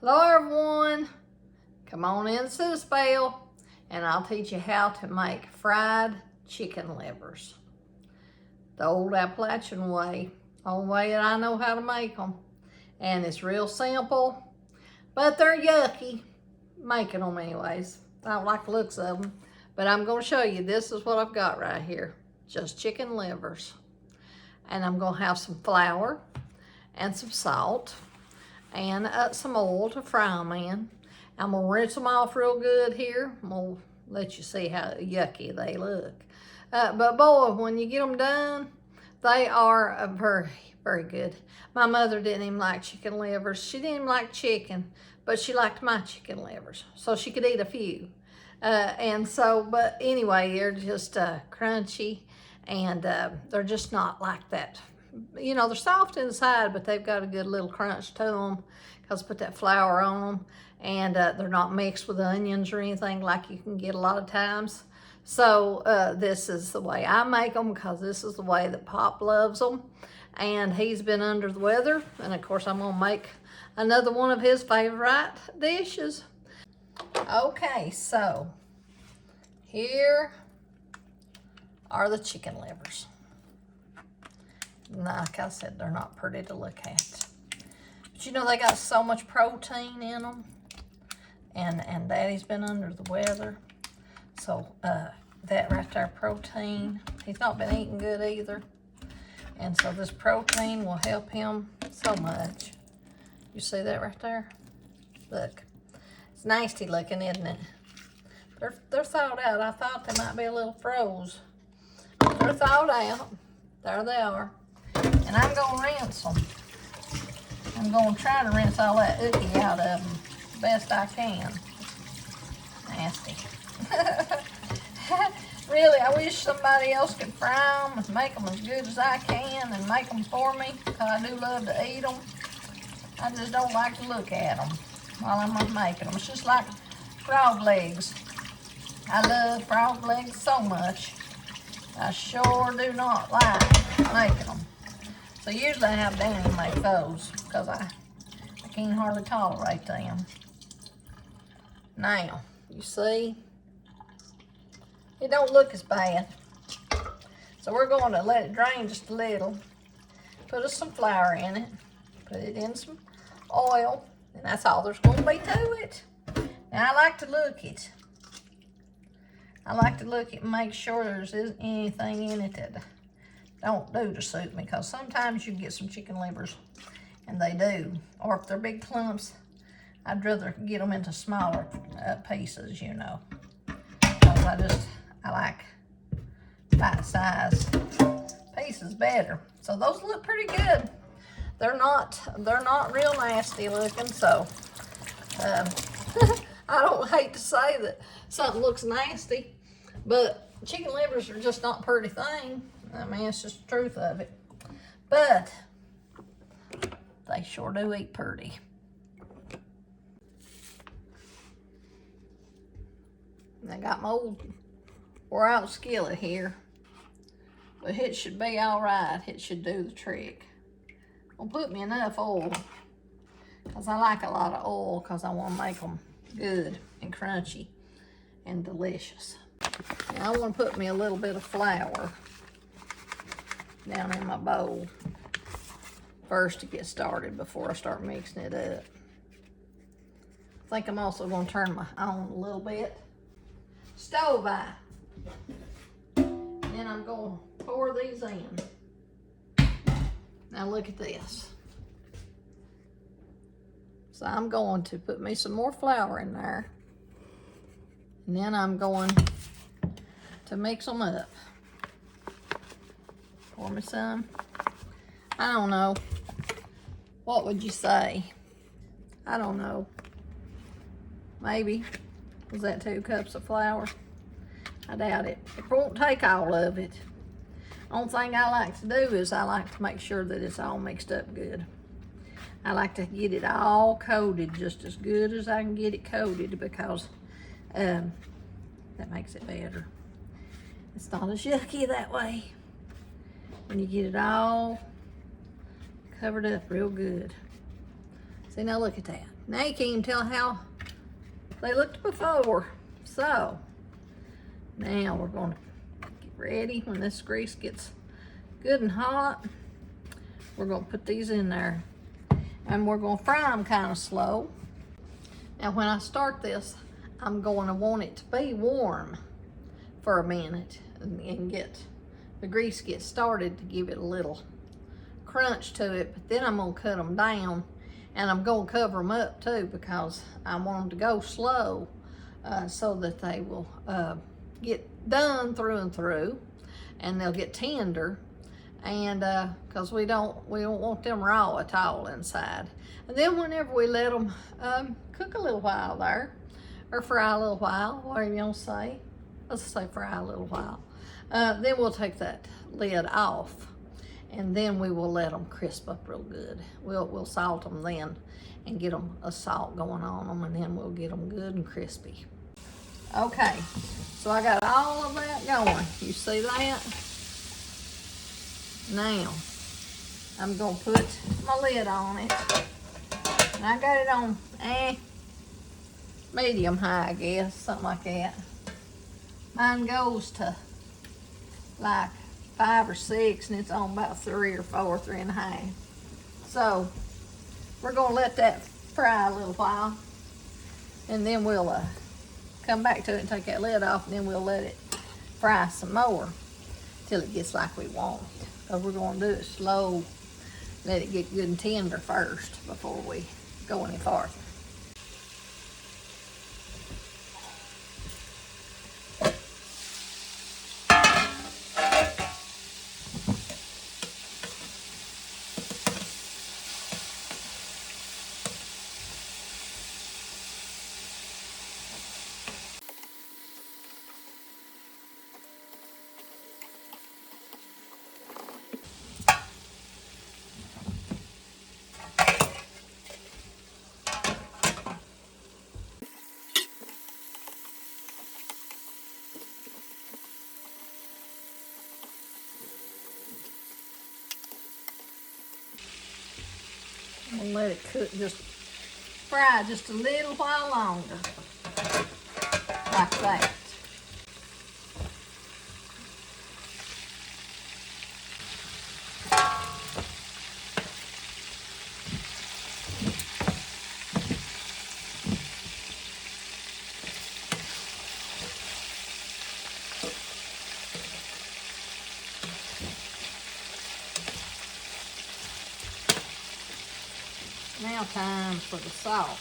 Hello everyone, come on in, sit a spell, and I'll teach you how to make fried chicken livers. The old Appalachian way, only way that I know how to make them. And it's real simple, but they're yucky, making them anyways. I don't like the looks of them, but I'm gonna show you, this is what I've got right here. Just chicken livers. And I'm gonna have some flour and some salt and some oil to fry them in. I'm gonna rinse them off real good here. I'm gonna let you see how yucky they look. But boy, when you get them done, they are very, very good. My mother didn't even like chicken livers. She didn't even like chicken, but she liked my chicken livers, so she could eat a few. But anyway, they're just crunchy, and they're just not like that. You know, they're soft inside, but they've got a good little crunch to them because I put that flour on them, and they're not mixed with onions or anything like you can get a lot of times. So this is the way I make them, because this is the way that Pop loves them, and he's been under the weather, and of course I'm gonna make another one of his favorite dishes. Okay, so here are the chicken livers. Like I said, they're not pretty to look at. But you know, they got so much protein in them. And Daddy's been under the weather. So that right there, protein, he's not been eating good either. And so this protein will help him so much. You see that right there? Look, it's nasty looking, isn't it? They're thawed out. I thought they might be a little froze. But they're thawed out. There they are. And I'm gonna rinse them. I'm gonna try to rinse all that yucky out of them best I can. Nasty. Really, I wish somebody else could fry them and make them as good as I can and make them for me, because I do love to eat them. I just don't like to look at them while I'm making them. It's just like frog legs. I love frog legs so much. I sure do not like making them. So usually I have Danny make those, because I can't hardly tolerate them. Now, you see, it don't look as bad. So we're going to let it drain just a little. Put us some flour in it. Put it in some oil. And that's all there's going to be to it. Now I like to look it. I like to look it and make sure there's anything in it that don't do to suit me, because sometimes you get some chicken livers and they do. Or if they're big clumps, I'd rather get them into smaller pieces, you know. Because I like bite-size pieces better. So those look pretty good. They're not real nasty looking, so I don't hate to say that something looks nasty, but chicken livers are just not a pretty thing. I mean, it's just the truth of it. But they sure do eat pretty. And I got my old wore out skillet here, but it should be all right. It should do the trick. I'll put me enough oil, because I like a lot of oil, because I want to make them good and crunchy and delicious. And I want to put me a little bit of flour down in my bowl first to get started before I start mixing it up. I think I'm also going to turn my on a little bit. Stove eye. Then I'm going to pour these in. Now look at this. So I'm going to put me some more flour in there. And then I'm going to mix them up. Pour me some. I don't know. What would you say? I don't know. Maybe. Was that 2 cups of flour? I doubt it. It won't take all of it. Only thing I like to do is I like to make sure that it's all mixed up good. I like to get it all coated just as good as I can get it coated, because that makes it better. It's not as yucky that way when you get it all covered up real good. See, now look at that. Now you can't even tell how they looked before. So now we're going to get ready. When this grease gets good and hot, we're going to put these in there, and we're going to fry them kind of slow. Now when I start this, I'm going to want it to be warm for a minute and get the grease get started to give it a little crunch to it. But then I'm going to cut them down, and I'm going to cover them up too, because I want them to go slow so that they will get done through and through, and they'll get tender. And because we don't want them raw at all inside. And then whenever we let them cook a little while there, or fry a little while, whatever you want to say, let's say fry a little while, then we'll take that lid off, and then we will let them crisp up real good. We'll salt them then and get them a salt going on them, and then we'll get them good and crispy. Okay, so I got all of that going. You see that? Now, I'm gonna put my lid on it. And I got it on medium high, I guess, something like that. Mine goes to like 5 or 6, and it's on about 3 or 4, 3.5. So we're gonna let that fry a little while, and then we'll come back to it and take that lid off, and then we'll let it fry some more till it gets like we want it. So we're gonna do it slow, let it get good and tender first before we go any farther. And let it cook, just fry just a little while longer, like that. Now time for the salt.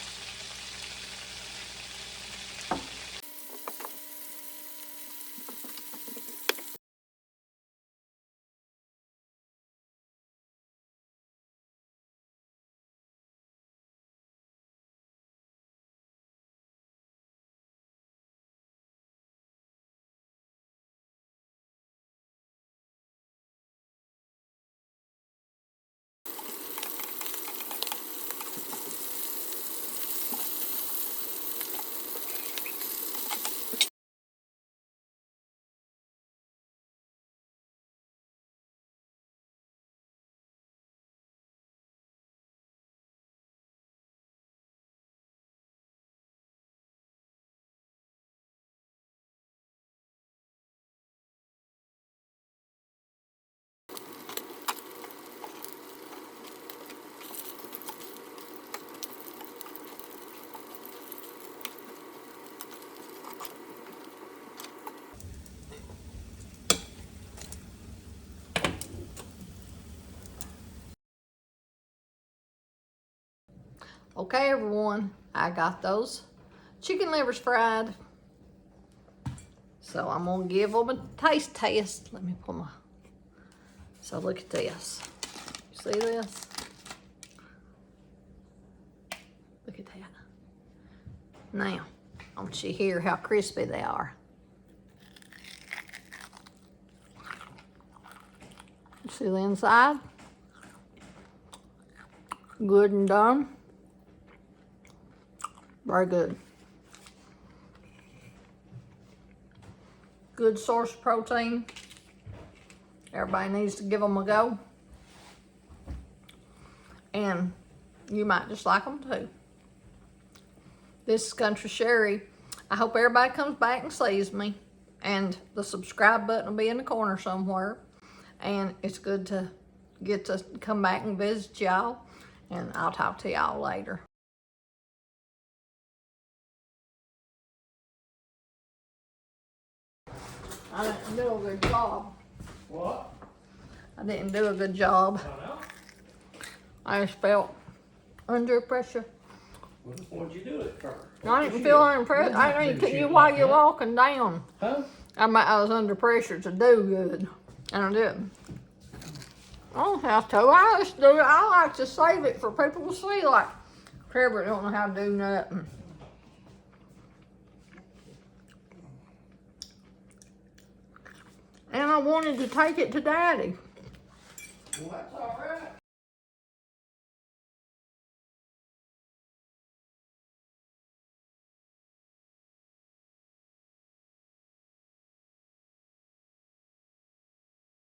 Okay, everyone, I got those chicken livers fried. So I'm gonna give them a taste test. Let me pull my, so look at this. You see this? Look at that. Now, I want you to hear how crispy they are. See the inside? Good and done. Very good. Good source of protein. Everybody needs to give them a go. And you might just like them too. This is Country Sherry. I hope everybody comes back and sees me. And the subscribe button will be in the corner somewhere. And it's good to get to come back and visit y'all. And I'll talk to y'all later. I didn't do a good job. What? I didn't do a good job. I just felt under pressure. What'd you do it for? I didn't feel under pressure. I didn't tell you while you're walking down. Huh? I was under pressure to do good. And I didn't. I don't have to. I just do it. I like to save it for people to see. Like, Trevor don't know how to do nothing. And I wanted to take it to Daddy. Well, that's all right.